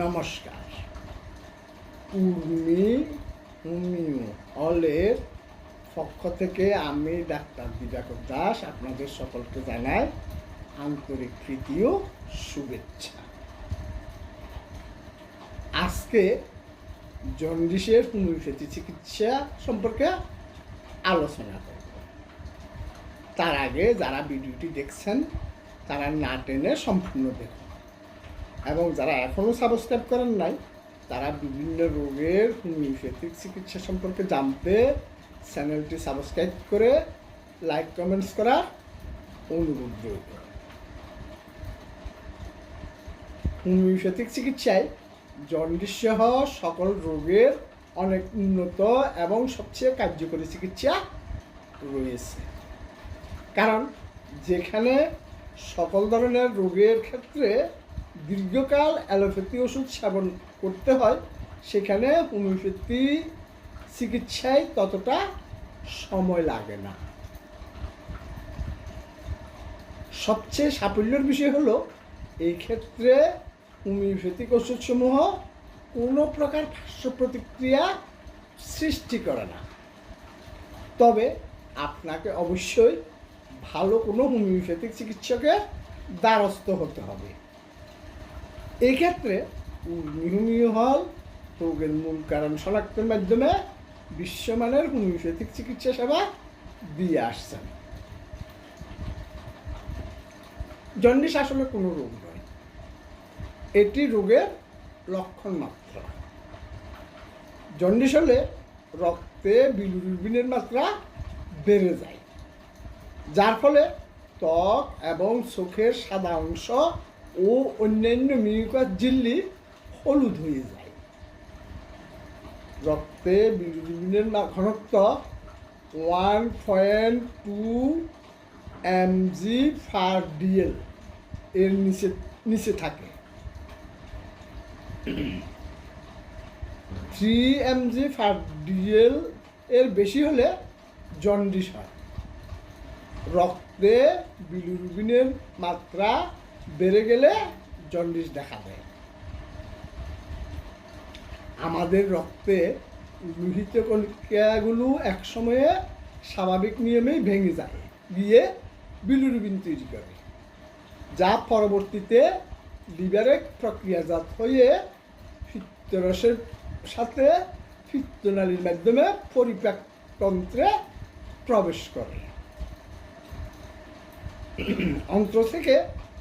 নমস্কার। উর্মি হোমিও হলের পক্ষ থেকে আমি ডাক্তার দিবাকর দাস আপনাদের সকলকে জানাই আন্তরিক প্রীতি ও শুভেচ্ছা। আজকে জন্ডিসের হোমিওপ্যাথি চিকিৎসা সম্পর্কে আলোচনা করব। তার আগে যারা ভিডিওটি দেখছেন তারা না টেনে সম্পূর্ণ দেখুন, এবং যারা এখনও সাবস্ক্রাইব করেন নাই তারা বিভিন্ন রোগের হোমিওপ্যাথিক চিকিৎসা সম্পর্কে জানতে চ্যানেলটি সাবস্ক্রাইব করে লাইক কমেন্টস করা অনুরোধ রইল। হোমিওপ্যাথিক চিকিৎসায় জন্ডিস সহ সকল রোগের অনেক উন্নত এবং সবচেয়ে কার্যকরী চিকিৎসা রয়েছে, কারণ যেখানে সকল ধরনের রোগের ক্ষেত্রে দীর্ঘকাল অ্যালোপ্যাথি ওষুধ সেবন করতে হয়, সেখানে হোমিওপ্যাথি চিকিৎসায় ততটা সময় লাগে না। সবচেয়ে সাফল্যের বিষয় হলো এই ক্ষেত্রে হোমিওপ্যাথিক ওষুধসমূহ কোনো প্রকার পার্শ্ব প্রতিক্রিয়া সৃষ্টি করে না। তবে আপনাকে অবশ্যই ভালো কোনো হোমিওপ্যাথিক চিকিৎসকের দ্বারস্থ হতে হবে। এই ক্ষেত্রে হোমিও হল রোগের মূল কারণ শনাক্তের মাধ্যমে বিশ্বমানের হোমিওপ্যাথিক চিকিৎসা সেবা দিয়ে আসছেন। জন্ডিস আসলে কোনো রোগ নয়, এটি রোগের লক্ষণ মাত্র। জন্ডিস হলে রক্তে বিলিরুবিনের মাত্রা বেড়ে যায়, যার ফলে ত্বক এবং চোখের সাদা অংশ ও অন্যান্য মিউকাস ঝিল্লি হলুদ হয়ে যায়। রক্তে বিলিরুবিনের ঘনত্ব 1.2 mg/dl এর নিচে থাকে। 3 mg/dl এর বেশি হলে জন্ডিস হয়। রক্তে বিলিরুবিনের মাত্রা বেড়ে গেলে জন্ডিস দেখা দেয়। আমাদের রক্তে লোহিত কণিকাগুলো একসময়ে স্বাভাবিক নিয়মেই ভেঙে যায়, গিয়ে বিলিরুবিন তৈরি করে, যা পরবর্তীতে লিভারে প্রক্রিয়াজাত হয়ে পিত্তরসের সাথে পিত্তনালীর মাধ্যমে পরিপাকতন্ত্রে প্রবেশ করে। অন্ত্র থেকে